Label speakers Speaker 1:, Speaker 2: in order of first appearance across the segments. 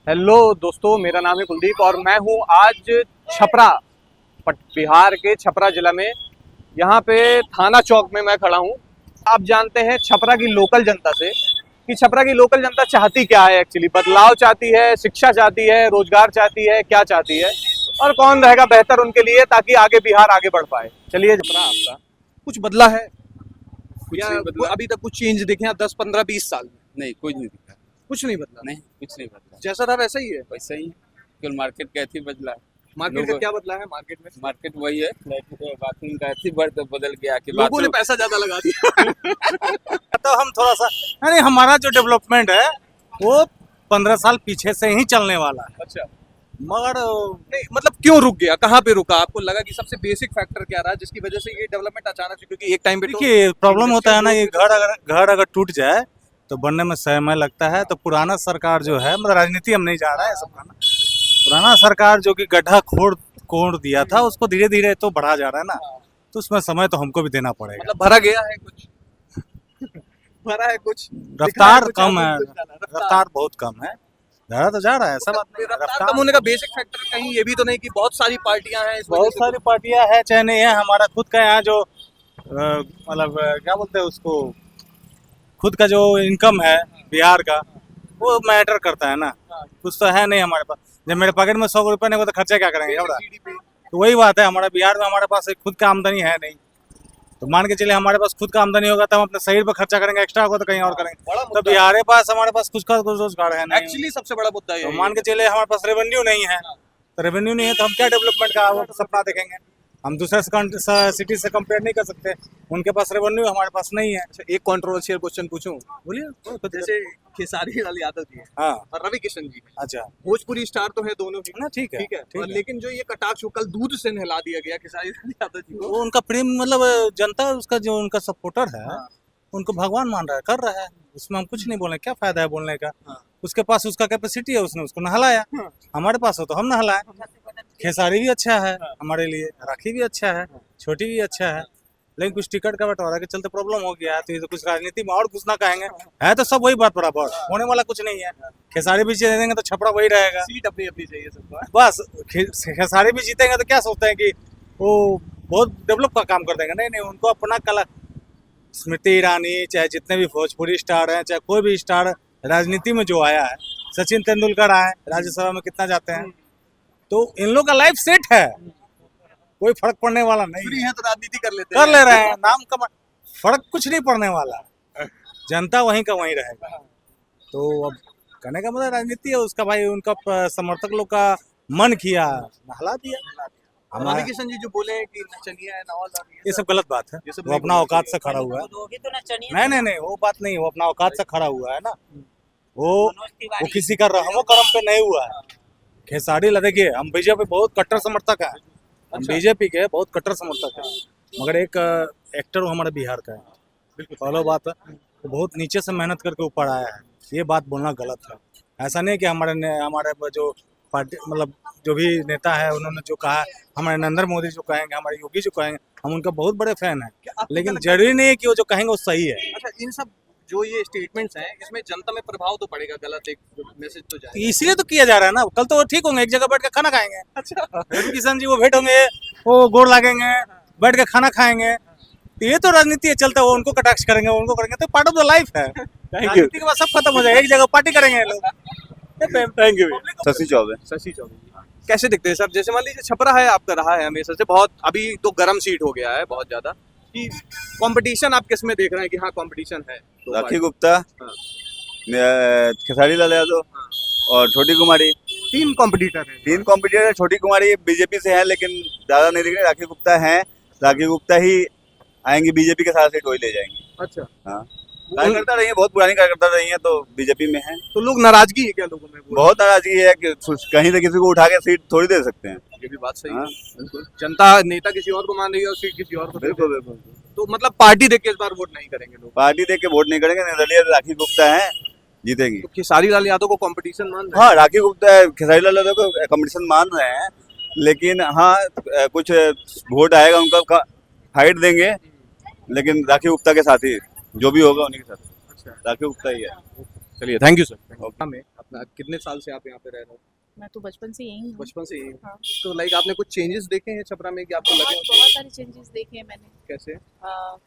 Speaker 1: Hello दोस्तों, मेरा नाम है कुलदीप और मैं हूँ आज छपरा, बिहार के छपरा जिला में। यहाँ पे थाना चौक में मैं खड़ा हूँ। आप जानते हैं छपरा की लोकल जनता से कि छपरा की लोकल जनता चाहती क्या है। एक्चुअली बदलाव चाहती है, शिक्षा चाहती है, रोजगार चाहती है, क्या चाहती है और कौन रहेगा बेहतर उनके लिए ताकि आगे बिहार आगे बढ़ पाए। चलिए, छपरा आपका कुछ बदला है या
Speaker 2: बदला।
Speaker 1: अभी तक कुछ चेंज दिखे हैं 10-15-20 साल में?
Speaker 2: नहीं, कुछ नहीं दिखा।
Speaker 1: कुछ नहीं बदला,
Speaker 2: नहीं, कुछ नहीं बदला।
Speaker 1: जैसा था वैसा ही है।
Speaker 2: वैसा ही है। केवल मार्केट का ऐसी बदला है।
Speaker 1: मार्केट का
Speaker 2: लोगों-
Speaker 1: क्या बदला है? मार्केट में
Speaker 2: मार्केट वही है, बाथरूम का ऐसी बदल गया कि
Speaker 1: लोगों ने
Speaker 2: बाथरूम
Speaker 1: पैसा ज्यादा लगा दिया।
Speaker 3: तो हम थोड़ा सा यानी हमारा जो डेवलपमेंट है वो 15 साल पीछे से ही चलने वाला है।
Speaker 1: अच्छा,
Speaker 3: मगर
Speaker 1: नहीं मतलब क्यों रुक गया? कहाँ पे रुका? आपको लगा कि सबसे बेसिक फैक्टर क्या रहा जिसकी वजह से ये डेवलपमेंट अचानक से? क्योंकि एक टाइम पे तो
Speaker 3: देखिए प्रॉब्लम होता है ना, ये घर अगर टूट जाए तो बनने में समय लगता है। तो पुराना सरकार जो है, मतलब राजनीति हम नहीं जा रहा है सब पुराना सरकार जो कि गड्ढा कोड़ दिया था उसको धीरे धीरे तो बढ़ा जा रहा है ना, तो उसमें समय तो हमको भी देना पड़ेगा।
Speaker 1: मतलब भरा गया है कुछ। भरा है कुछ,
Speaker 3: रफ्तार
Speaker 1: कुछ
Speaker 3: कम
Speaker 1: आगे
Speaker 3: है,
Speaker 1: कुछ जाना है,
Speaker 3: रफ्तार बहुत कम है। धड़ा तो जा रहा है, सब आदमी
Speaker 1: रफ्तार कम होने का बेसिक फैक्टर कहीं ये भी तो नहीं कि बहुत सारी पार्टियां हैं इस वजह
Speaker 3: बहुत
Speaker 1: से
Speaker 3: सारी पार्टियां हैं, चाहे नहीं है। हमारा खुद का यहाँ जो मतलब क्या बोलते हैं उसको, खुद का जो इनकम है बिहार का, वो मैटर करता है ना। कुछ तो है नहीं हमारे पास। जब मेरे पॉकेट में 100 रुपये नहीं हो तो खर्चा क्या करेंगे एवढा?
Speaker 1: GDP
Speaker 3: तो वही बात है, हमारे बिहार में हमारे पास एक खुद का आमदनी है नहीं। तो मान के चले हमारे पास खुद का आमदनी होगा तो हम अपने शरीर पर खर्चा करेंगे, एक्स्ट्रा होगा तो कहीं और करेंगे।
Speaker 1: बड़ा
Speaker 3: तो
Speaker 1: मुद्दा
Speaker 3: बिहार के पास हमारे पास कुछ का कुछ रोजगार है नहीं।
Speaker 1: एक्चुअली सबसे बड़ा मुद्दा ये
Speaker 3: तो
Speaker 1: है।
Speaker 3: मान के चले हमारे पास रेवेन्यू नहीं है, तो रेवेन्यू नहीं है तो हम क्या डेवलपमेंट का सपना देखेंगे? हम दूसरे सिटी से कंपेयर नहीं कर सकते। उनके पास रेवेन्यू, हमारे पास नहीं है।
Speaker 1: अच्छा, एक कंट्रोवर्शियल क्वेश्चन पूछूं?
Speaker 3: बोलिए।
Speaker 1: जैसे खेसारी लाल यादव जी हैं
Speaker 3: हाँ,
Speaker 1: और रवि किशन जी,
Speaker 3: अच्छा
Speaker 1: भोजपुरी स्टार तो है दोनों ही,
Speaker 3: ना, ठीक है,
Speaker 1: ठीक है।
Speaker 3: ठीक
Speaker 1: और
Speaker 3: है।
Speaker 1: लेकिन जो ये कटाक्ष कल दूध से नहला दिया गया खेसारी लाल यादव जी को।
Speaker 3: वो उनका प्रेम, मतलब जनता उसका जो उनका सपोर्टर है
Speaker 1: हाँ।
Speaker 3: उनको भगवान मान रहा है, कर रहा है, उसमें हम कुछ नहीं बोले। क्या फायदा है बोलने का?
Speaker 1: हाँ।
Speaker 3: उसके पास उसका कैपेसिटी है, उसने उसको नहलाया।
Speaker 1: हाँ।
Speaker 3: हमारे पास हो तो हम नहलाए। खेसारी भी अच्छा है हमारे लिए, राखी भी अच्छा है, छोटी भी अच्छा है। लेकिन कुछ टिकट का बंटवारा के चलते प्रॉब्लम हो गया है, तो ये तो कुछ राजनीति में और कुछ ना कहेंगे। है तो सब वही बात बराबर, होने वाला कुछ नहीं है। खेसारी भी जीत देंगे तो छपरा वही रहेगा।
Speaker 1: सीट अपनी अपनी चाहिए सबको।
Speaker 3: बस खेसारी भी जीतेंगे तो क्या सोचते हैं कि वो बहुत डेवलप का काम कर देंगे? नहीं नहीं, उनको अपना कला, स्मृति ईरानी, चाहे जितने भी भोजपुरी स्टार हैं, चाहे कोई भी स्टार राजनीति में जो आया है, सचिन तेंदुलकर आए राज्यसभा में कितना जाते हैं, तो इन लोग का लाइफ सेट है, कोई फर्क पड़ने वाला नहीं
Speaker 1: फ्री
Speaker 3: है।
Speaker 1: है तो राजनीति कर लेते
Speaker 3: कर ले रहे हैं, नाम कमा, फर्क कुछ नहीं पड़ने वाला, जनता वहीं का वहीं रहेगा। तो अब कहने का मतलब राजनीति है उसका, भाई उनका समर्थक लोग का मन किया, नहला दिया।
Speaker 1: रवि किशन जी जो बोले हैं कि नचनिया है नवाज और
Speaker 3: ये सब गलत बात है।
Speaker 1: ये सब
Speaker 3: वो
Speaker 1: नहीं
Speaker 3: अपना
Speaker 1: बोलना
Speaker 3: औकात
Speaker 1: चाहिए।
Speaker 3: से खड़ा हुआ है।
Speaker 4: तो
Speaker 3: नहीं नहीं नहीं, वो बात नहीं, वो अपना औकात से खड़ा हुआ है ना। वो किसी का रहमो करम पे नहीं हुआ है। खेसारी देखिए, हम बीजेपी बहुत कट्टर समर्थक है, हम
Speaker 1: अच्छा।
Speaker 3: बीजेपी के बहुत कट्टर समर्थक है। मगर एक एक्टर वो हमारे बिहार का है, बिल्कुल पहला बात है, वो बहुत नीचे से मेहनत करके ऊपर आया है। ये बात बोलना गलत है। ऐसा नहीं कि हमारे जो पार्टी, मतलब जो भी नेता है उन्होंने जो कहा, हमारे नरेंद्र मोदी जो कहेंगे, हमारे योगी जो कहेंगे, हम उनका बहुत बड़े फैन हैं।
Speaker 1: आपको क्या
Speaker 3: लेकिन
Speaker 1: लगता है?
Speaker 3: जरूरी नहीं है कि वो जो कहेंगे वो सही है।
Speaker 1: अच्छा, इन सब जो ये स्टेटमेंट्स हैं इसमें जनता में प्रभाव तो पड़ेगा, गलत एक मैसेज तो जाएगा।
Speaker 3: इसलिए तो किया जा रहा है ना। कल तो वो ठीक होंगे, एक जगह बैठ के खाना खाएंगे।
Speaker 1: अच्छा,
Speaker 3: रवि किशन जी वो भेंट होंगे, वो गोड़ लागेंगे, बैठ के खाना खाएंगे। तो ये तो राजनीति है, चलता है, वो उनको कटाक्ष करेंगे, वो उनको करेंगे, तो पार्ट ऑफ द लाइफ है। राजनीति के बाद सब खत्म हो जाएगा, एक जगह पार्टी करेंगे ये लोग।
Speaker 1: Thank you.
Speaker 2: शशि चौबे।
Speaker 1: शशि चौबे कैसे दिखते हैं सर? जैसे मान लीजिए छपरा है आपका, रहा है हमेशा से, बहुत अभी तो गर्म सीट हो गया है बहुत ज्यादा, कि कंपटीशन आप किस में देख रहे हैं कि हाँ कंपटीशन है? तो
Speaker 2: राखी गुप्ता,
Speaker 1: हाँ।
Speaker 2: खेसारी लाल यादव
Speaker 1: हाँ।
Speaker 2: और छोटी कुमारी।
Speaker 1: 3 कॉम्पिटिटर हैं।
Speaker 2: 3 कॉम्पिटिटर है। छोटी कुमारी बीजेपी से है लेकिन ज्यादा नहीं दिख रही। राखी गुप्ता है, राखी गुप्ता ही आएंगी, बीजेपी के साथ सीट वही ले जाएंगी।
Speaker 1: अच्छा,
Speaker 2: हाँ, कार्यकर्ता रही है, बहुत पुरानी कार्यकर्ता रही है, तो बीजेपी में है।
Speaker 1: तो लोग नाराजगी है क्या लोगों में?
Speaker 2: बहुत नाराजगी है कि कहीं से किसी को उठा के सीट थोड़ी दे सकते हैं।
Speaker 1: ये भी बात सही
Speaker 2: हाँ।
Speaker 1: है। बिल्कुल, जनता नेता किसी और को मान रही है और सीट किसी और को दे
Speaker 2: बिल्कुल
Speaker 1: रही है।
Speaker 2: बिल्कुल।
Speaker 1: तो मतलब पार्टी देख के इस बार वोट नहीं करेंगे लोग?
Speaker 2: पार्टी देख के वोट नहीं करेंगे, निर्दलीय राखी गुप्ता है, जीतेगी।
Speaker 1: तो खेसारी लाल यादव को कंपटीशन मान रहे हैं?
Speaker 2: हाँ, राखी गुप्ता खेसारी लाल यादव को कंपटीशन मान रहे हैं, लेकिन हाँ कुछ वोट आएगा उनका, फाइट देंगे, लेकिन राखी गुप्ता के साथ ही जो भी होगा उन्हीं के साथ।
Speaker 1: अच्छा,
Speaker 2: राखी गुप्ता ही है।
Speaker 1: चलिए, थैंक यू सर। में अपना कितने साल से आप यहाँ पे रह रहे हो?
Speaker 4: मैं तो बचपन से यही हूँ।
Speaker 1: बचपन से ही?
Speaker 4: हाँ।
Speaker 1: तो लाइक आपने कुछ चेंजेस देखे हैं छपरा में कि आपको लगे
Speaker 4: बहुत
Speaker 1: हों?
Speaker 4: बहुत सारे चेंजेस देखे हैं मैंने।
Speaker 1: कैसे?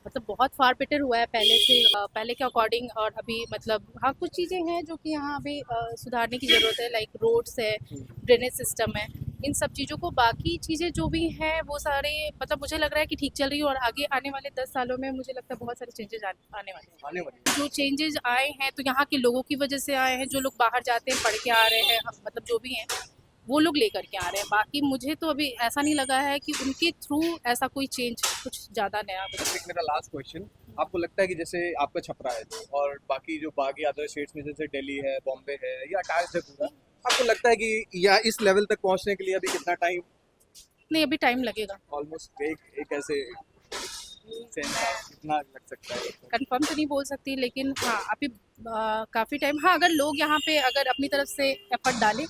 Speaker 4: मतलब बहुत फार बेटर हुआ है पहले से, पहले के अकॉर्डिंग। और अभी मतलब हाँ कुछ चीज़ें हैं जो कि यहाँ अभी सुधारने की ज़रूरत है, लाइक रोड्स है, ड्रेनेज सिस्टम है, इन सब चीज़ों को। बाकी चीज़ें जो भी हैं वो सारे मतलब मुझे लग रहा है कि ठीक चल रही है। और आगे आने वाले 10 सालों में मुझे लगता है बहुत सारे चेंजेस आने वाले हैं।
Speaker 1: आने वाली
Speaker 4: जो चेंजेस आए हैं तो यहाँ के लोगों की वजह से आए हैं। जो लोग बाहर जाते हैं, पढ़ के आ रहे हैं, मतलब जो भी हैं वो लोग लेकर के आ रहे हैं। बाकी मुझे तो अभी ऐसा नहीं लगा है कि उनके थ्रू ऐसा कोई चेंज कुछ ज़्यादा नया बना।
Speaker 1: एक मेरा लास्ट क्वेश्चन, आपको लगता है कि जैसे आपका छपरा है और बाकी जो बाकी अदर स्टेट्स में जैसे दिल्ली है, बॉम्बे है या अटैच है पूरा, आपको लगता है कि या इस लेवल तक पहुंचने के लिए अभी कितना टाइम?
Speaker 4: नहीं, अभी टाइम लगेगा।
Speaker 1: ऑलमोस्ट एक ऐसे कितना लग सकता है?
Speaker 4: कंफर्म तो नहीं बोल सकती, लेकिन हाँ अभी काफ़ी टाइम। हाँ, अगर लोग यहाँ पे अगर अपनी तरफ से एफर्ट डालें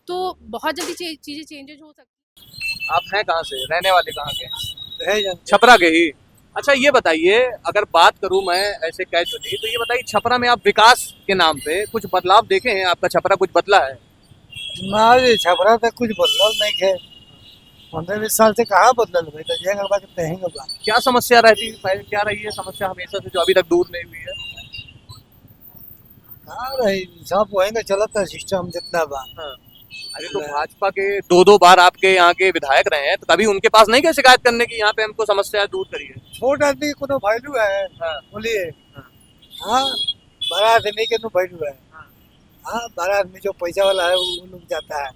Speaker 4: तो बहुत जल्दी चीज़ें चेंजेज हो सकती।
Speaker 1: आप हैं कहाँ से, रहने वाले कहाँ के? छपरा के ही। अच्छा ये बताइए, अगर बात करूं मैं ऐसे कैजुअली, तो ये बताइए छपरा में आप विकास के नाम पे कुछ बदलाव देखे हैं? आपका छपरा कुछ बदला है?
Speaker 5: ना ये छपरा तक कुछ बदलाव नहीं है। 15-20 साल से कहाँ बदल भाई, तो ये गलबा के तहेंगे बा।
Speaker 1: क्या समस्या रहती है, क्या रही है समस्या हमेशा से जो अभी तक दूर नहीं हुई है?
Speaker 5: कहाँ रही, सब वहीं चलता सिस्टम जितना बा।
Speaker 1: अरे तो भाजपा के दो बार आपके यहाँ के विधायक रहे हैं, तो कभी उनके पास नहीं गए शिकायत करने की यहाँ पे हमको समस्या दूर करिए?
Speaker 5: छोट आदमी को तो वैल्यू है, बोलिए। हाँ, बड़ा आदमी के तो वैल्यू है। हाँ, बड़ा आदमी जो पैसा वाला है वो लोग जाता है,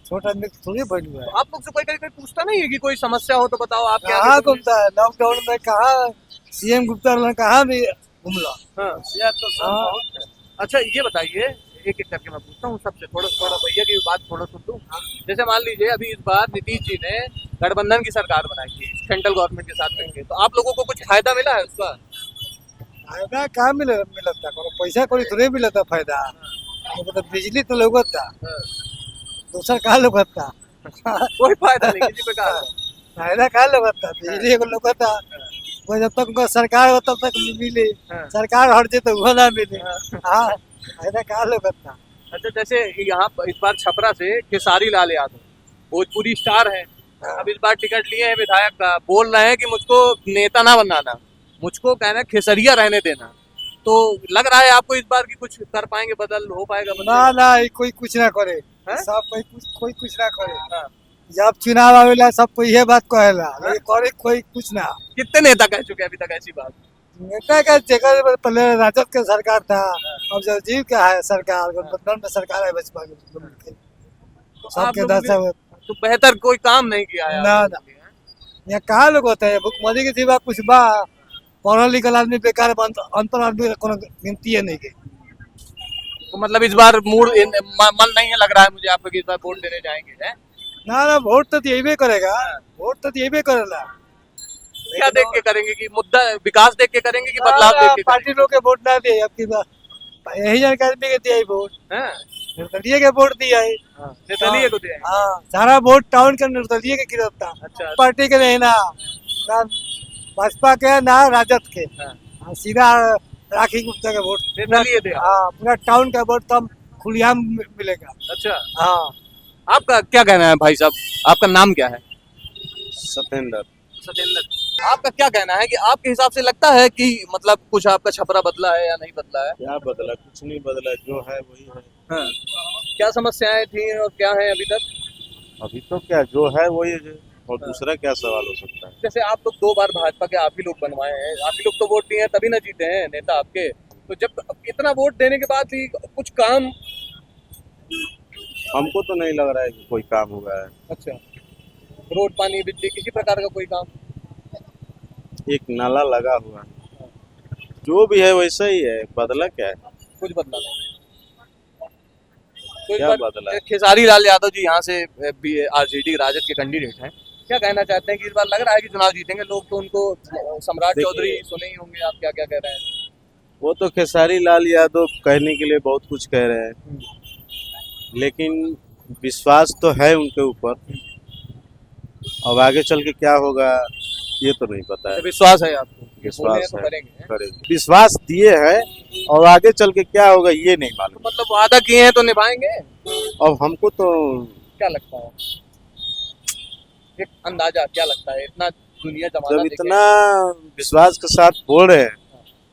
Speaker 5: छोटा आदमी की थोड़ी वैल्यू है।
Speaker 1: तो आप लोग से कोई कभी पूछता नहीं है कि कोई समस्या हो तो बताओ आप क्या?
Speaker 5: कहाँ घूमता है लॉकडाउन में, कहाँ सीएम गुप्ता कहाँ भी घूमला।
Speaker 1: हाँ। अच्छा ये बताइए, एक एक करके मैं पूछता हूँ सबसे, थोड़ा भैया की बात थोड़ा सुन लूँ। जैसे मान लीजिए अभी इस बार नीतीश जी ने गठबंधन की सरकार बनाई थी सेंट्रल गवर्नमेंट के साथ मिलकर, तो आप लोगों को कुछ फायदा मिला है उसका?
Speaker 5: फायदा कहाँ मिलता, पैसा कोई थोड़े मिलता फायदा। तो बिजली तो लोगत था, दूसरा कहाँ लोगत था।
Speaker 1: कोई फायदा नहीं किसी प्रकार का।
Speaker 5: फायदा कहाँ लोगत था, बिजली को लोगत था। वो जब तक उनका सरकार हो तब तक मिले, सरकार हट जाए तो वो ना मिले। हाँ, फायदा कहाँ लोगत था।
Speaker 1: अच्छा जैसे यहाँ इस बार छपरा से खेसारी लाल यादव भोजपुरी स्टार है, अब इस बार टिकट लिए हैं विधायक का, बोल रहे हैं कि मुझको नेता ना बनाना, मुझको कहना है खेसरिया रहने देना। तो लग रहा है आपको इस बार की कुछ कर पाएंगे, बदल हो पाएगा?
Speaker 5: ना कोई कुछ ना करे,
Speaker 1: हैं?
Speaker 5: सब कोई कुछ ना करे। जब चुनाव आवेला सब कोई ये बात कहेला, करे कोई कुछ ना।
Speaker 1: कितने नेता कह चुके हैं अभी तक ऐसी बात?
Speaker 5: नेता का जगह पहले राजद का सरकार था, अब जगजीव का है सरकार, गठबंधन में सरकार है बसपा की। सबके दर्शक
Speaker 1: तो बेहतर कोई काम नहीं किया है
Speaker 5: ना। यहाँ कहाँ लोग होते हैं, भुखमरी के सिवा कुछ बा? पढ़ल लिखल आदमी बेकार, अंतर आदमी कोनो गिनती है नहीं के।
Speaker 1: तो मतलब इस बार मूड मन नहीं है लग रहा है मुझे आपको कि इस बार वोट देने जाएंगे, हैं?
Speaker 5: ना वोट तो यही करेगा, वोट तो यही करेला।
Speaker 1: क्या देख के करेंगे कि मुद्दा विकास देख के करेंगे कि बदलाव देख के?
Speaker 5: पार्टी लोग के वोट ना दिए, अब की बार यही जानकारी आदमी के दिया वोट, निर्दलीय के वोट दिया है।
Speaker 1: निर्दलीय को दिया है?
Speaker 5: हाँ, सारा वोट टाउन के निर्दलीय के गिरफ्त था।
Speaker 1: अच्छा।
Speaker 5: पार्टी के नहीं ना भाजपा के ना राजद के। हाँ, सीधा राखी गुप्ता के वोट
Speaker 1: निर्दलीय दिया।
Speaker 5: हाँ, पूरा टाउन का वोट तब खुलेआम मिलेगा।
Speaker 1: अच्छा,
Speaker 5: हाँ।
Speaker 1: आपका क्या कहना है भाई साहब, आपका नाम क्या है?
Speaker 2: सत्येंद्र।
Speaker 1: सत्येंद्र, आपका क्या कहना है कि आपके हिसाब से लगता है कि मतलब कुछ आपका छपरा बदला है या नहीं बदला है?
Speaker 2: क्या बदला, कुछ नहीं बदला, जो है वही है।
Speaker 1: हाँ। क्या समस्याएं थी और क्या है अभी तक?
Speaker 2: अभी तो क्या जो है वही है, और दूसरा क्या सवाल हो सकता है?
Speaker 1: जैसे आप लोग 2 बार भाजपा के आप ही लोग बनवाए हैं, आप ही लोग तो वोट दिए हैं तभी ना जीते हैं नेता आपके, तो जब इतना वोट देने के बाद भी कुछ काम?
Speaker 2: हमको तो नहीं लग रहा है कि कोई काम हुआ है।
Speaker 1: अच्छा, रोड पानी बिजली किसी प्रकार का कोई काम?
Speaker 2: एक नाला लगा हुआ है, जो भी है वैसा ही है, बदला क्या है?
Speaker 1: कुछ बदला नहीं। तो
Speaker 2: क्या बदला?
Speaker 1: खेसारी लाल यादव जी यहाँ से आरजेडी राजद के कैंडिडेट हैं, क्या कहना चाहते हैं कि इस बार लग रहा है कि चुनाव जीतेंगे लोग, तो उनको सम्राट चौधरी सुने ही होंगे, आप क्या क्या कह रहे हैं?
Speaker 2: वो तो खेसारी लाल यादव कहने के लिए बहुत कुछ कह रहे हैं, लेकिन विश्वास तो है उनके ऊपर। अब आगे चल के क्या होगा ये तो नहीं पता है।
Speaker 1: विश्वास है आपको? बोले हैं
Speaker 6: विश्वास
Speaker 1: तो
Speaker 6: है,
Speaker 1: करेंगे।
Speaker 6: करेंगे।
Speaker 3: विश्वास दिए हैं और आगे चल के क्या होगा ये नहीं
Speaker 1: तो
Speaker 3: मालूम।
Speaker 1: मतलब वादा किए हैं तो निभाएंगे,
Speaker 3: अब हमको तो
Speaker 1: क्या लगता है? एक अंदाजा क्या लगता है, इतना दुनिया जमाना
Speaker 3: जब
Speaker 1: देखे
Speaker 3: इतना विश्वास के साथ बोल रहे हैं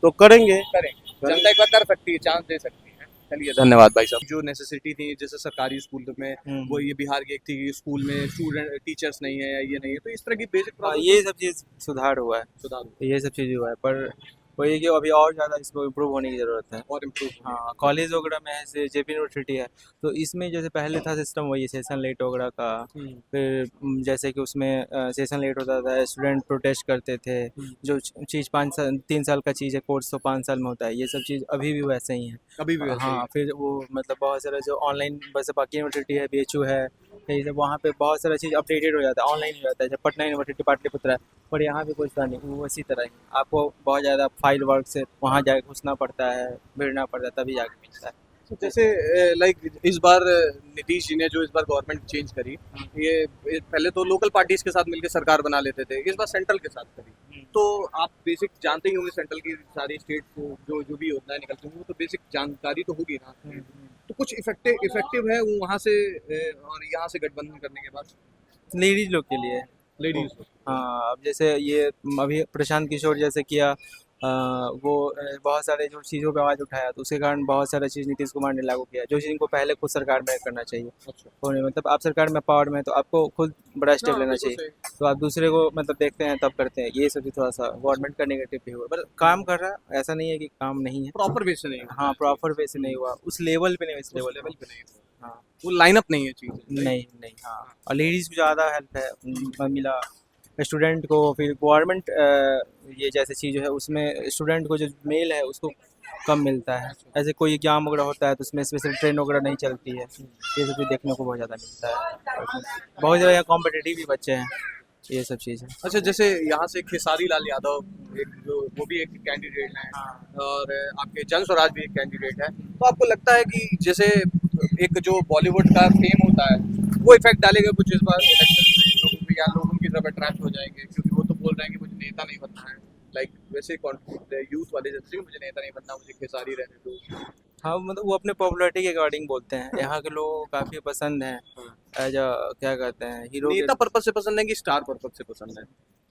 Speaker 3: तो करेंगे।
Speaker 1: करेंगे, जनता एक बार कर सकती है, चांस दे सकती है। चलिए धन्यवाद भाई साहब। जो नेसेसिटी थी जैसे सरकारी स्कूल में वो ये बिहार की एक थी कि स्कूल में स्टूडेंट टीचर्स नहीं है या ये नहीं है, तो इस तरह की बेसिक
Speaker 7: हाँ,
Speaker 1: प्रॉब्लम
Speaker 7: ये सब चीज़ सुधार हुआ है,
Speaker 1: सुधार
Speaker 7: ये सब चीज़ हुआ है, पर वही कि अभी और ज़्यादा इसको इम्प्रूव होने की ज़रूरत है।
Speaker 1: और इम्प्रूव
Speaker 7: हाँ, कॉलेज वगैरह में जैसे जेपी यूनिवर्सिटी है, तो इसमें जैसे पहले था सिस्टम वही सेशन लेट वगैरह का, फिर जैसे कि उसमें सेशन लेट होता था, स्टूडेंट प्रोटेस्ट करते थे, जो चीज़ 3 साल का चीज़ है कोर्स तो 5 साल में होता है, ये सब चीज़ अभी भी वैसे ही है।
Speaker 1: अभी भी वैसे ही
Speaker 7: हाँ, फिर वो मतलब बहुत सारा जो ऑनलाइन वैसे बाकी यूनिवर्सिटी है, बीएचयू है, यही सब वहाँ पे बहुत सारा चीज़ अपडेटेड हो जाता है, ऑनलाइन हो जाता है। जब पटना यूनिवर्सिटी पाटलिपुत्र है, पर यहाँ पे कुछ था नहीं, वो इसी तरह ही आपको बहुत ज़्यादा फाइल वर्क से वहाँ जाके घुसना पड़ता है, भिड़ना पड़ता है, तभी जाके मिलता है।
Speaker 1: तो जैसे लाइक इस बार नीतीश जी ने जो इस बार गवर्नमेंट चेंज करी, ये पहले तो लोकल पार्टीज के साथ मिलकर सरकार बना लेते थे, इस बार सेंट्रल के साथ करी। तो आप बेसिक जानते ही होंगे सेंट्रल की सारी स्टेट जो जो भी योजनाएं निकलती होंगी, तो बेसिक जानकारी तो होगी ना। तो कुछ इफेक्टिव है वो वहाँ से और यहाँ से गठबंधन करने के बाद
Speaker 7: लेडीज लोग के लिए
Speaker 1: लेडीज
Speaker 7: हाँ, अब जैसे ये अभी प्रशांत किशोर जैसे किया, वो बहुत सारे जो चीज़ों पे आवाज़ उठाया, तो उसके कारण बहुत सारा चीज़ नीतीश कुमार ने लागू किया, जो चीज़ इनको पहले खुद सरकार में करना चाहिए।
Speaker 1: अच्छा
Speaker 7: होने मतलब आप सरकार में पावर में, तो आपको खुद बड़ा स्टेप
Speaker 1: हाँ,
Speaker 7: लेना
Speaker 1: बिल्कुल
Speaker 7: चाहिए,
Speaker 1: सही।
Speaker 7: तो आप दूसरे को मतलब देखते हैं तब करते हैं, ये सब भी थोड़ा सा गवर्नमेंट का नेगेटिव भी हुआ, पर काम कर रहा है, ऐसा नहीं है कि काम नहीं है।
Speaker 1: प्रॉपर वे से नहीं
Speaker 7: हाँ, प्रॉपर वे से नहीं हुआ, उस लेवल पे नहीं, इस लेवल
Speaker 1: लेवल
Speaker 7: पे
Speaker 1: पे नहीं
Speaker 7: हाँ,
Speaker 1: वो लाइनअप नहीं है चीज़
Speaker 7: नहीं नहीं हाँ, और लेडीज़ को ज़्यादा हेल्प है मिला, स्टूडेंट को, फिर गवर्नमेंट ये जैसे चीज़ है उसमें स्टूडेंट को जो मेल है उसको कम मिलता है, ऐसे कोई एग्जाम वगैरह होता है तो उसमें स्पेशल ट्रेन वगैरह नहीं चलती है, ये सब भी देखने को बहुत ज़्यादा मिलता है। बहुत ज़्यादा यहाँ कॉम्पिटिटिव भी बच्चे हैं, ये सब चीज़ है।
Speaker 1: अच्छा, जैसे यहाँ से खेसारी लाल यादव एक जो वो भी एक कैंडिडेट है और आपके जन स्वराज भी एक कैंडिडेट है, तो आपको लगता है कि जैसे एक जो बॉलीवुड का फेम होता है वो इफेक्ट डालेगा कुछ इस बार इलेक्शन में लोगों पे, या लोग उनकी तरफ अट्रैक्ट हो जाएंगे क्योंकि वो तो बोल रहे हैं कि मुझे नेता नहीं बनना है, लाइक वैसे यूथ वाले जैसे कि मुझे नेता नहीं बनना, मुझे खेसारी रहने दो।
Speaker 7: हाँ, मतलब वो अपने पॉपुलैरिटी के अकॉर्डिंग बोलते हैं, यहाँ के लोगों को काफ़ी पसंद है एज अ क्या कहते हैं हीरो
Speaker 1: नेता पर्पज से पसंद है कि स्टार पर्पज से पसंद है?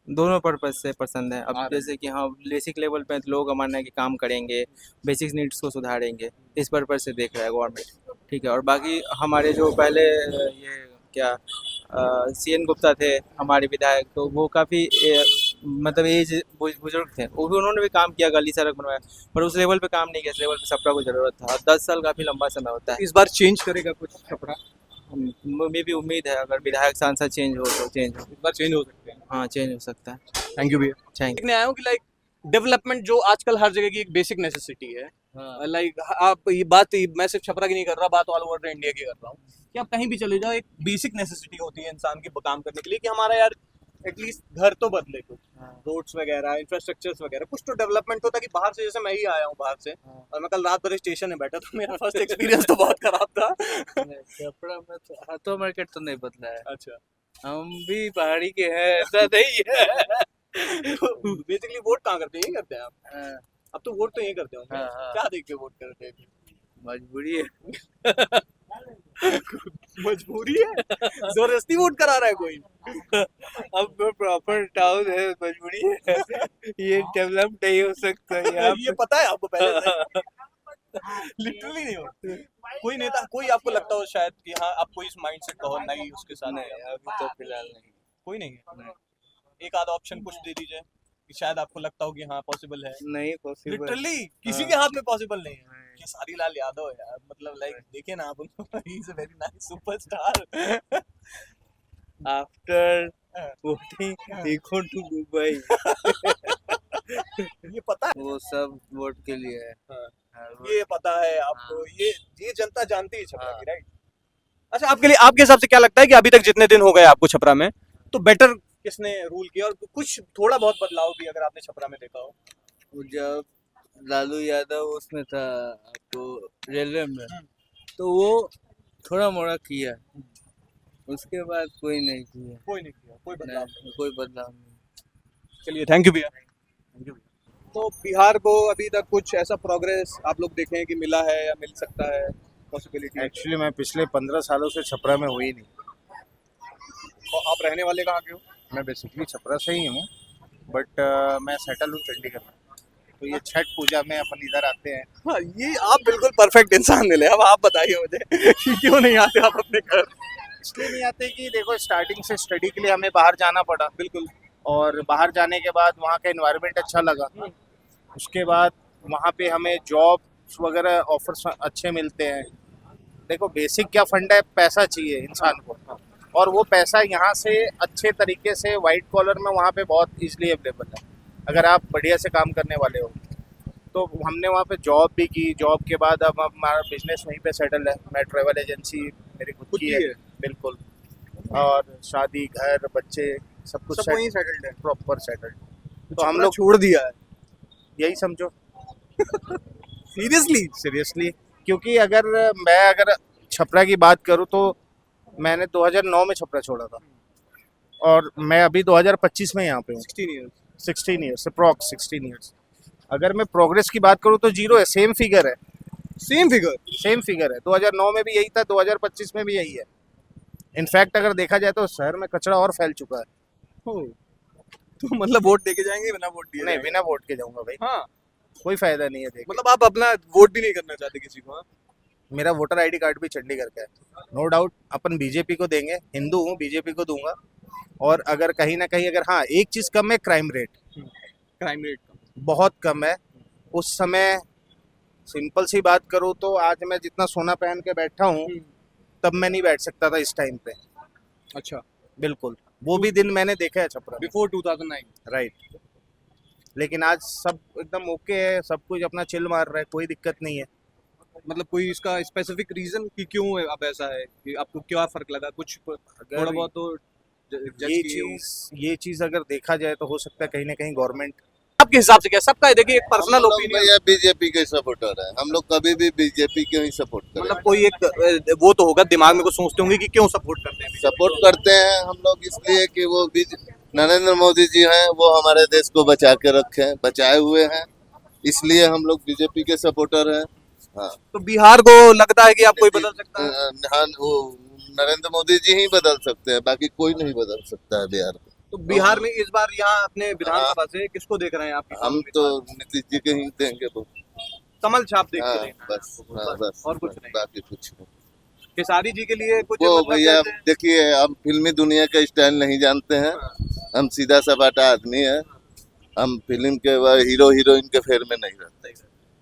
Speaker 7: दोनों पर्पज से पसंद है। अब
Speaker 1: आ रहे
Speaker 7: जैसे कि हाँ, बेसिक लेवल पे लोगों का मानना है कि काम करेंगे, बेसिक नीड्स को सुधारेंगे, इस पर्पज से देख रहा है गवर्नमेंट, ठीक है। और बाकी हमारे जो पहले ये क्या सीएन गुप्ता थे हमारे विधायक, तो वो काफ़ी मतलब एज बुजुर्ग थे, वो भी उन्होंने भी काम किया, गली सड़क बनवाया, पर उस लेवल पे काम नहीं किया, इस लेवल पे सबका को ज़रूरत था, और 10 साल काफ़ी लंबा समय होता है।
Speaker 1: इस बार चेंज करेगा कुछ छपरा?
Speaker 7: में भी उम्मीद है अगर विधायक सांसद चेंज हो तो चेंज हो।
Speaker 1: इस बार चेंज हो सकते हैं।
Speaker 7: हाँ, चेंज हो सकता है।
Speaker 1: थैंक यू भैया।
Speaker 7: थैंक
Speaker 1: देखने आया हूँ कि लाइक डेवलपमेंट जो आजकल हर जगह की एक बेसिक नेसेसिटी है, लाइक आप ये बात मैं सिर्फ छपरा की नहीं कर रहा, बात ऑल ओवर इंडिया की कर रहा हूँ कि आप कहीं भी चले जाओ, एक बेसिक नेसेसिटी होती है इंसान की काम करने के लिए कि हमारा यार एटलीस्ट घर तो बदले, कुछ रोड्स वगैरह, इंफ्रास्ट्रक्चर्स वगैरह, कुछ तो डेवलपमेंट होता है कि बाहर से, जैसे मैं ही आया हूँ बाहर से और मैं कल रात भर स्टेशन में बैठा, तो मेरा फर्स्ट एक्सपीरियंस तो बहुत खराब था।
Speaker 8: छपरा में तो हाथों मार्केट तो नहीं बदला है,
Speaker 1: अच्छा,
Speaker 8: हम भी पहाड़ी के हैं, ऐसा नहीं है।
Speaker 1: बेसिकली वोट कहाँ करते हैं? यही करते हैं आप?
Speaker 8: हाँ,
Speaker 1: अब तो वोट तो यही करते होंगे।
Speaker 8: हाँ, हाँ।
Speaker 1: क्या देख के वोट करते हैं?
Speaker 8: मजबूरी है।
Speaker 1: मजबूरी है? जबरदस्ती वोट करा रहा है कोई?
Speaker 8: अब प्रॉपर टाउन है, मजबूरी है। ये डेवलप नहीं हो सकता यहाँ
Speaker 1: ये पता है आपको पहले से? लिटरली नहीं हो कोई नेता, कोई आपको लगता हो शायद कि हाँ आप कोई इस माइंड सेट का हो, नहीं उसके साथ
Speaker 8: नहीं, अभी तो फिलहाल नहीं।
Speaker 1: कोई नहीं है? एक आधा ऑप्शन कुछ दे दीजिए कि शायद आपको लगता हो कि हाँ पॉसिबल है।
Speaker 8: नहीं पॉसिबल।
Speaker 1: लिटरली किसी के हाथ में पॉसिबल नहीं है। खेसारी लाल यादव यार, मतलब लाइक देखिए ना आप उनको, he is a very nice superstar.
Speaker 8: After voting he go to Dubai.
Speaker 1: ये पता है?
Speaker 8: वो सब वोट के लिए है।
Speaker 1: हाँ।
Speaker 8: हाँ,
Speaker 1: ये पता है आपको? ये जनता जानती है छपरा की, राइट? अच्छा, आपके लिए, आपके हिसाब से क्या लगता है कि अभी तक जितने दिन हो गए आपको छपरा में, तो बेटर किसने रूल किया और कुछ थोड़ा बहुत बदलाव भी अगर आपने छपरा में देखा हो?
Speaker 8: वो जब लालू यादव उसमें था आपको रेलवे में, तो वो थोड़ा मोड़ा किया, उसके बाद कोई नहीं किया।
Speaker 1: कोई नहीं किया, कोई बदलाव नहीं।
Speaker 8: कोई बदलाव नहीं।
Speaker 1: चलिए, थैंक यू भैया। थैंक यू भैया। तो बिहार को अभी तक कुछ ऐसा प्रोग्रेस आप लोग देखें कि मिला है या मिल सकता है, पॉसिबिलिटी?
Speaker 3: एक्चुअली मैं पिछले 15 सालों से छपरा में हुई नहीं।
Speaker 1: तो आप रहने वाले कहाँ के हो?
Speaker 3: मैं बेसिकली छपरा से ही हूँ, बट मैं सेटल हूँ चंडीगढ़ में। तो ये छठ पूजा में अपन इधर आते हैं।
Speaker 1: हाँ, ये आप बिल्कुल परफेक्ट इंसान मिले। अब आप बताइए मुझे कि क्यों नहीं आते आप अपने घर?
Speaker 3: इसलिए नहीं आते कि देखो स्टार्टिंग से स्टडी के लिए हमें बाहर जाना पड़ा,
Speaker 1: बिल्कुल।
Speaker 3: और बाहर जाने के बाद वहाँ का एनवायरनमेंट अच्छा लगा। उसके बाद वहाँ पे हमें जॉब वगैरह ऑफर्स अच्छे मिलते हैं। देखो बेसिक क्या फंड है, पैसा चाहिए इंसान को, और वो पैसा यहाँ से अच्छे तरीके से वाइट कॉलर में वहाँ पे बहुत इजीली अवेलेबल है अगर आप बढ़िया से काम करने वाले हो। तो हमने वहाँ पे जॉब भी की। जॉब के बाद अब हमारा बिजनेस वहीं पे सेटल है। मैं ट्रैवल एजेंसी मेरी खुद की है, बिल्कुल। और शादी, घर, बच्चे सब कुछ
Speaker 1: सब वहीं सेटल्ड है,
Speaker 3: प्रॉपर सेटल्ड।
Speaker 1: तो हम लोग छोड़ दिया है।
Speaker 3: यही समझो।
Speaker 1: सीरियसली?
Speaker 3: क्योंकि अगर छपरा की बात करूँ तो मैंने 2009 में छपरा छोड़ा था, और मैं अभी 2025 में यहाँ पे हूँ। 16 ईयर्स अप्रॉक्स 16 ईयर्स। अगर मैं प्रोग्रेस की बात करूँ तो जीरो है, सेम फिगर है।
Speaker 1: Same figure?
Speaker 3: 2009 में भी यही था, 2025 में भी यही है। इनफैक्ट अगर देखा जाए तो शहर में कचरा और फैल चुका है।
Speaker 1: तो मतलब वोट देके जाएंगे, बिना वोट दिए?
Speaker 3: नहीं, बिना वोट के जाऊंगा भाई।
Speaker 1: हाँ,
Speaker 3: कोई फायदा नहीं है। देख,
Speaker 1: मतलब आप अपना वोट भी नहीं करना चाहते किसी को? हाँ?
Speaker 3: मेरा वोटर आईडी कार्ड भी चंडीगढ़ का है। नो डाउट अपन बीजेपी को देंगे, हिंदू हूँ, बीजेपी को दूंगा। और अगर कहीं ना कहीं हाँ एक चीज कम है, क्राइम रेट बहुत कम है। उस समय सिंपल सी बात करूँ तो आज मैं जितना सोना पहन के बैठा हूँ तब मैं नहीं बैठ सकता था इस टाइम पे।
Speaker 1: अच्छा,
Speaker 3: बिल्कुल, वो भी दिन मैंने देखा है छपरा।
Speaker 1: बिफोर 2009?
Speaker 3: राइट। लेकिन आज सब एकदम ओके है, सब कुछ अपना चिल मार रहा है, कोई दिक्कत नहीं है।
Speaker 1: मतलब कोई इसका स्पेसिफिक रीजन कि क्यों अब ऐसा है, कि आपको क्या फर्क लगा? कुछ थोड़ा बहुत तो
Speaker 3: ये चीज अगर देखा जाए तो हो सकता है कहीं ना कहीं गवर्नमेंट।
Speaker 1: आपके हिसाब से क्या? सबका देखिए एक पर्सनल ओपिनियन।
Speaker 6: भैया बीजेपी के सपोर्टर है, हम लोग कभी भी बीजेपी के ही सपोर्ट करें।
Speaker 1: मतलब कोई एक वो तो होगा दिमाग में, कुछ सोचते होंगे कि क्यों सपोर्ट करते हैं?
Speaker 6: सपोर्ट करते हैं हम लोग इसलिए कि वो नरेंद्र मोदी जी हैं, वो हमारे देश को बचा के रखे, बचाए हुए हैं, इसलिए हम लोग बीजेपी के सपोर्टर हैं। हाँ,
Speaker 1: तो बिहार को लगता है कि आप कोई बदल सकता है?
Speaker 6: हाँ, वो नरेंद्र मोदी जी ही बदल सकते हैं, बाकी कोई नहीं बदल सकता है बिहार को।
Speaker 1: तो बिहार में इस बार यहाँ अपने विधानसभा से किसको देख रहे हैं आप?
Speaker 6: हम तो नीतीश जी के ही देंगे, वो
Speaker 1: कमल छाप देख
Speaker 6: हाँ,
Speaker 1: रहे हैं?
Speaker 6: बस
Speaker 1: और कुछ नहीं?
Speaker 6: बाकी कुछ नहीं।
Speaker 1: केसारी जी के लिए कुछ
Speaker 6: वो
Speaker 1: मतलब
Speaker 6: भैया
Speaker 1: जैसे-
Speaker 6: देखिए, हम फिल्मी दुनिया का स्टाइल नहीं जानते हैं, हम सीधा सपाटा आदमी है। हम फिल्म के हीरो हीरोइन के फेर में नहीं रहते,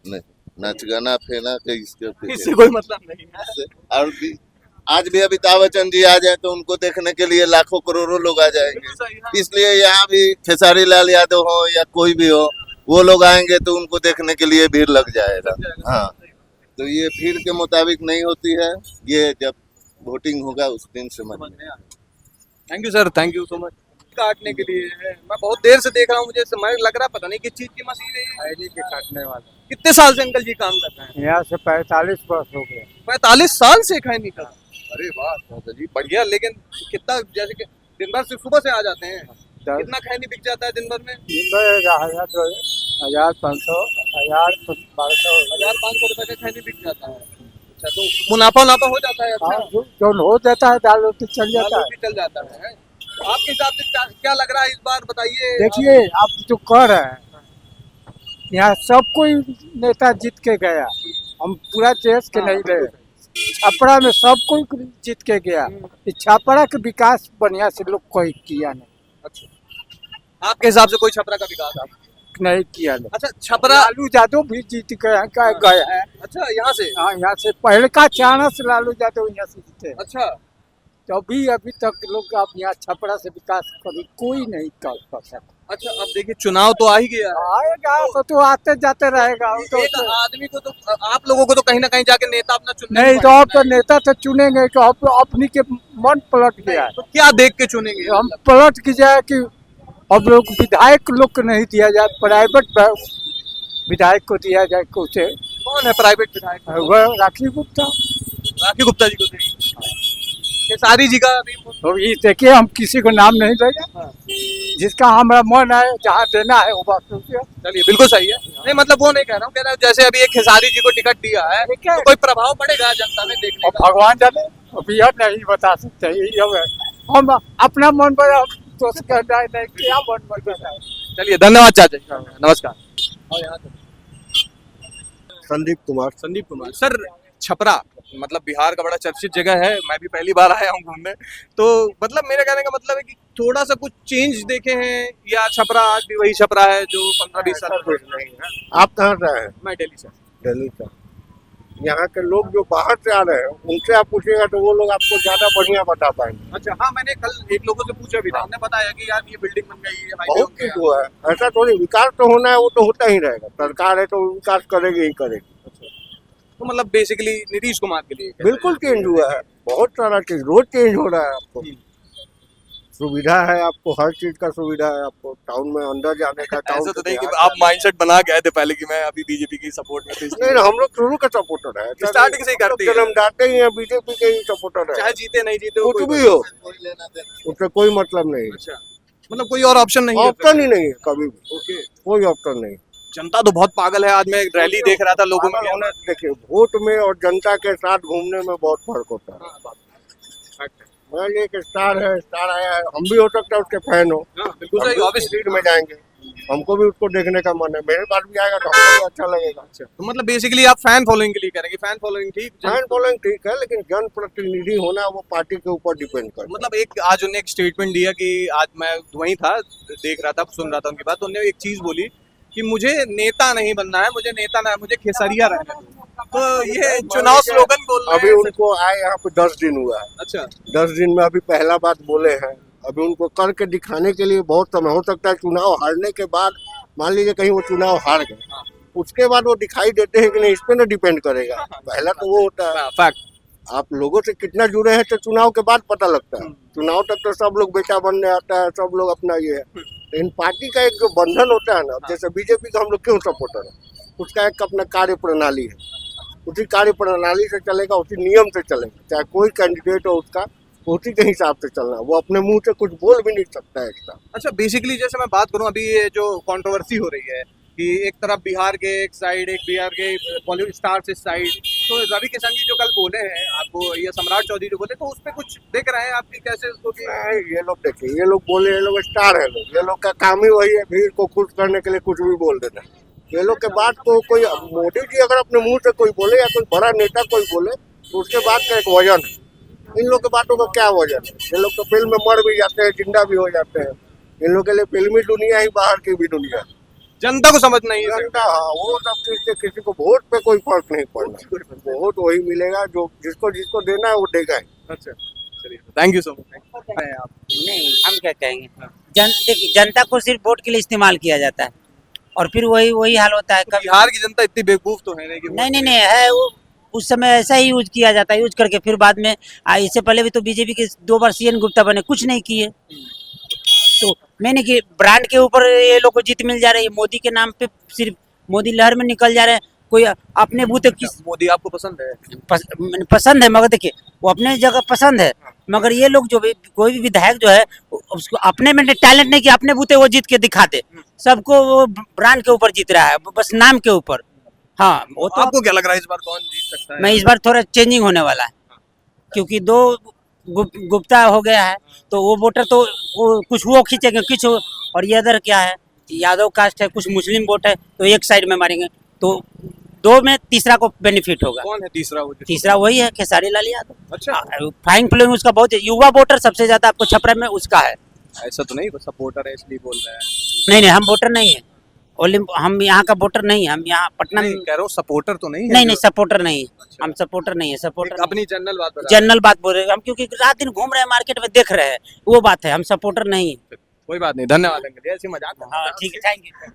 Speaker 6: नहीं नाच गाना फेना के इसके
Speaker 1: इससे
Speaker 6: पीछे।
Speaker 1: कोई मतलब नहीं है।
Speaker 6: और भी आज भी अमिताभ बच्चन जी आ जाए तो उनको देखने के लिए लाखों करोड़ों लोग आ जाएंगे। इसलिए यहाँ भी खेसारी लाल यादव हो या कोई भी हो, वो लोग आएंगे तो उनको देखने के लिए भीड़ लग जाएगा। हाँ, तो ये भीड़ के मुताबिक नहीं होती है, ये जब वोटिंग होगा उस दिन समझ में।
Speaker 1: Thank you sir, thank you so much. काटने के लिए है, मैं बहुत देर से देख रहा हूँ, मुझे समय लग रहा, पता नहीं किस चीज की मशीन है ये।
Speaker 5: आईडी के काटने वाला।
Speaker 1: कितने साल से अंकल जी काम कर रहे हैं?
Speaker 5: यहाँ से 45 वर्ष हो गए।
Speaker 1: 45 साल से खैनी का? अरे वाह दादा जी, बढ़िया। लेकिन कितना, जैसे कि दिन भर से सुबह से आ जाते हैं, कितना खैनी बिक जाता है दिन भर में?
Speaker 5: 1500,
Speaker 1: 1500 रुपए का खैनी बिक जाता है। अच्छा, तो मुनाफा हो जाता है? अच्छा,
Speaker 5: जो हो जाता है दाल रोटी चल जाता है।
Speaker 1: चल जाता है। आपके हिसाब से क्या लग रहा है इस बार, बताइए।
Speaker 5: देखिए आप जो कह रहे हैं, यहाँ सब कोई नेता जीत के गया, हम पूरा देश के नहीं रहे। छपरा में सब कोई जीत के गया, छपरा के विकास बढ़िया से लोग कोई किया नहीं।
Speaker 1: अच्छा, आपके हिसाब से कोई छपरा का विकास
Speaker 5: नहीं किया नहीं।
Speaker 1: अच्छा, छपरा
Speaker 5: लालू यादव भी जीत गए हैं।
Speaker 1: अच्छा, यहाँ से?
Speaker 5: हाँ, यहाँ से पहले का चांस लालू यादव यहाँ से जीते।
Speaker 1: अच्छा,
Speaker 5: तो अभी तक लोग आप यहाँ छपरा से विकास कभी कोई नहीं कर सकता।
Speaker 1: अच्छा, अब देखिए चुनाव तो आ ही गया है।
Speaker 5: आएगा तो आते जाते रहेगा। तो
Speaker 1: एक आदमी को तो, आप लोगों को तो कहीं ना कहीं जाके नेता अपना चुनना
Speaker 5: नहीं, तो आप तो नेता तो चुनेंगे कि आप अपनी के मन पलट गया है।
Speaker 1: तो क्या देख के चुनेंगे?
Speaker 5: हम पलट की जाए कि अब लोग विधायक लोग को नहीं दिया जाए, प्राइवेट विधायक को दिया जाए। उसे
Speaker 1: कौन है प्राइवेट विधायक?
Speaker 5: वह राखी गुप्ता।
Speaker 1: राखी गुप्ता जी को देंगे। केसारी जी का अभी
Speaker 5: तो ये देखिए, हम किसी को नाम नहीं देंगे। जिसका हमारा मन है जहाँ देना है वो बात सोचिए।
Speaker 1: चलिए बिल्कुल सही है। नहीं मतलब वो नहीं कह रहा हूँ, कह रहा हूँ जैसे अभी एक खेसारी जी को टिकट दिया है तो कोई प्रभाव पड़ेगा जनता में देखने
Speaker 5: और
Speaker 1: का?
Speaker 5: भगवान जाने, अभी यह नहीं बता सकते, यही हम अपना मन पर तो करना है, नहीं क्या मन पर करना है।
Speaker 1: चलिए धन्यवाद चाचा जी, नमस्कार। और यहाँ से
Speaker 5: संदीप कुमार।
Speaker 1: संदीप कुमार सर, छपरा मतलब बिहार का बड़ा चर्चित जगह है, मैं भी पहली बार आया हूँ घूमने, तो मतलब मेरे कहने का मतलब है कि थोड़ा सा कुछ चेंज देखे हैं या छपरा आज भी वही छपरा है जो 15-20 साल पहले?
Speaker 5: नहीं है। आप कहाँ से हैं?
Speaker 1: मैं दिल्ली से।
Speaker 5: दिल्ली से। यहाँ के लोग जो बाहर से आ रहे हैं उनसे आप पूछिएगा तो वो लोग आपको ज्यादा बढ़िया बता पाएंगे।
Speaker 1: अच्छा हाँ, मैंने कल एक लोगों से पूछा भी था, हमने बताया कि यार ये बिल्डिंग बन गई है, हाईवे
Speaker 5: बहुत
Speaker 1: हो
Speaker 5: चीज
Speaker 1: गया।
Speaker 5: हुआ है, ऐसा थोड़ी विकास तो होना है, वो तो होता ही रहेगा, सरकार है तो विकास करेगी ही करेगी।
Speaker 1: तो मतलब बेसिकली नीतीश कुमार के लिए
Speaker 5: बिल्कुल चेंज हुआ है, बहुत सारा चीज रोज चेंज हो रहा है। आपको सुविधा है, आपको हर चीज का सुविधा है, आपको टाउन में अंदर जाने का।
Speaker 1: ऐसा तो नहीं कि आप माइंडसेट बना गए थे पहले कि मैं अभी बीजेपी की सपोर्ट में थी?
Speaker 5: नहीं, हम लोग शुरू का सपोर्टर है,
Speaker 1: स्टार्टिंग से ही करते हैं।
Speaker 5: हम जाते ही हैं बीजेपी के ही सपोर्टर है,
Speaker 1: चाहे जीते नहीं जीते
Speaker 5: कुछ
Speaker 1: कोई
Speaker 5: भी हो उससे कोई मतलब नहीं है।
Speaker 1: अच्छा मतलब कोई और ऑप्शन नहीं है?
Speaker 5: ऑप्शन ही नहीं है कभी भी,
Speaker 1: ओके।
Speaker 5: कोई ऑप्शन नहीं।
Speaker 1: जनता तो बहुत पागल है, आज मैं एक रैली देख रहा था लोगों में।
Speaker 5: देखिए, वोट में और जनता के साथ घूमने में बहुत फर्क होता है। मान लीजिए कि स्टार है, स्टार आया है, हम भी हो सकता है उसके फैन हो,
Speaker 1: बिल्कुल
Speaker 5: हम
Speaker 1: सही,
Speaker 5: भी
Speaker 1: ऑब्वियसली।
Speaker 5: स्ट्रीट में जाएंगे, हमको भी उसको देखने का मन है, मेरे पास भी आएगा तो हमको भी अच्छा लगेगा।
Speaker 1: तो मतलब बेसिकली आप फैन फॉलोइंग के लिए करेंगे? फैन फॉलोइंग ठीक,
Speaker 5: फैन फॉलोइंग ठीक है, लेकिन जन प्रतिनिधि होना वो पार्टी के ऊपर डिपेंड करता है।
Speaker 1: मतलब एक आज उन्होंने एक स्टेटमेंट दिया कि आज मैं वहीं था, देख रहा था, सुन रहा था उनकी बात, तो उन्होंने एक चीज बोली कि मुझे नेता नहीं बनना है, मुझे नेता ना, मुझे खेसरिया रहना है। तो ये चुनाव स्लोगन बोल रहे
Speaker 5: अभी
Speaker 1: हैं।
Speaker 5: उनको आए यहाँ पे 10 दिन हुआ है,
Speaker 1: अच्छा
Speaker 5: 10 दिन में अभी पहला बात बोले हैं, अभी उनको करके दिखाने के लिए बहुत समय हो सकता है। चुनाव हारने के बाद मान लीजिए कहीं वो चुनाव हार गए, उसके बाद वो दिखाई देते हैं कि नहीं, इस पे ना डिपेंड करेगा। पहला तो वो होता है,
Speaker 1: फैक्ट।
Speaker 5: आप लोगों से कितना जुड़े हैं तो चुनाव के बाद पता लगता है। चुनाव तक तो सब लोग बेचा बनने आता है, सब लोग अपना ये है, लेकिन पार्टी का एक जो बंधन होता है ना, जैसे बीजेपी का हम लोग क्यों सपोर्टर है, उसका एक अपना कार्य प्रणाली है, उसी कार्य प्रणाली से चलेगा, उसी नियम से चलेगा, चाहे कोई कैंडिडेट हो उसका उसी के हिसाब से चलना, वो अपने मुंह से कुछ बोल भी नहीं सकता है इसका।
Speaker 1: अच्छा बेसिकली जैसे मैं बात करूं, अभी ये जो कंट्रोवर्सी हो रही है कि एक तरफ बिहार के एक साइड, एक बिहार के बॉलीवुड स्टार्स इस साइड, तो रवि किशन जी जो कल बोले हैं आपको, ये सम्राट चौधरी जो बोले, तो उस पर कुछ देख रहे हैं आपकी कैसे उसको कि
Speaker 5: नहीं, ये लोग देखिए, ये लोग बोले, ये लोग स्टार है, लोग, ये लोग का काम ही वही है भीड़ को खुश करने के लिए कुछ भी बोल देना। ये लोग के बाद को कोई मोदी जी अगर अपने मुंह से कोई बोले या कोई बड़ा नेता कोई बोले तो उसके बाद का एक वजन है। इन लोग के बातों का क्या वजन है? ये लोग तो फिल्म में मर भी जाते हैं, जिंदा भी हो जाते हैं। इन लोग के लिए फिल्मी दुनिया ही बाहर की भी दुनिया है।
Speaker 1: जनता को समझ नहीं है?
Speaker 5: जनता, हाँ, वो सब चीज से किसी को वोट पे कोई फर्क नहीं पड़ना, वोट वही मिलेगा जो जिसको जिसको देना है वो देगा ही।
Speaker 1: अच्छा चलिए, थैंक यू सो मच। आप
Speaker 9: नहीं, हम क्या कहेंगे, देखिए जनता को सिर्फ वोट के लिए इस्तेमाल किया जाता है और फिर वही हाल होता है। कभी
Speaker 1: बिहार की जनता इतनी बेवकूफ तो है नहीं कि
Speaker 9: नहीं है, वो उस समय ऐसा ही यूज किया जाता है, यूज करके फिर बाद में इससे पहले भी तो बीजेपी के 2 बार सीएन गुप्ता बने, कुछ नहीं किए। तो मैंने कि ब्रांड के ऊपर ये लोग को जीत मिल जा रही है, मोदी के नाम पे सिर्फ मोदी लहर में निकल जा रहे हैं। कोई अपने बूते किस
Speaker 1: मोदी आपको पसंद है?
Speaker 9: पसंद है, मगर देखिए वो अपने जगह पसंद है, मगर ये लोग जो भी कोई भी विधायक जो है उसको अपने में टैलेंट नहीं कि अपने बूते वो जीत के दिखा दे, सबको वो ब्रांड के ऊपर जीत रहा है, बस नाम के ऊपर। हाँ, वो तो
Speaker 1: आपको क्या लग रहा है इस बार कौन जीत सकता है?
Speaker 9: मैं इस बार थोड़ा चेंजिंग होने वाला है, क्योंकि 2 गुप्ता हो गया है तो वो वोटर तो वो कुछ वो खींचेंगे कुछ, और ये अदर क्या है, यादव कास्ट है, कुछ मुस्लिम वोट है, तो एक साइड में मारेंगे, तो 2 में तीसरा को बेनिफिट होगा।
Speaker 1: कौन है तीसरा? वो
Speaker 9: तीसरा वही है खेसारी लाल यादव।
Speaker 1: अच्छा,
Speaker 9: फाइन फ्लोइंग उसका बहुत है, युवा वोटर सबसे ज्यादा आपको छपरा में उसका है।
Speaker 1: ऐसा तो नहीं सपोर्टर है इसलिए बोल रहे हैं?
Speaker 9: नहीं, हम वोटर नहीं है, हम यहाँ का वोटर नहीं है, हम यहाँ पटना में
Speaker 1: कह रहा हूँ सपोर्टर तो नहीं है?
Speaker 9: नहीं सपोर्टर नहीं है, हम सपोर्टर नहीं है, सपोर्टर
Speaker 1: अपनी जनरल बात बता।
Speaker 9: जनरल बात बोल रहे हैं हम, क्योंकि रात दिन घूम रहे हैं मार्केट में, देख रहे हैं, वो बात है, हम सपोर्टर नहीं है।
Speaker 1: कोई बात नहीं, धन्यवाद अंकल, ऐसी मजाक।
Speaker 9: हाँ ठीक है, थैंक यू।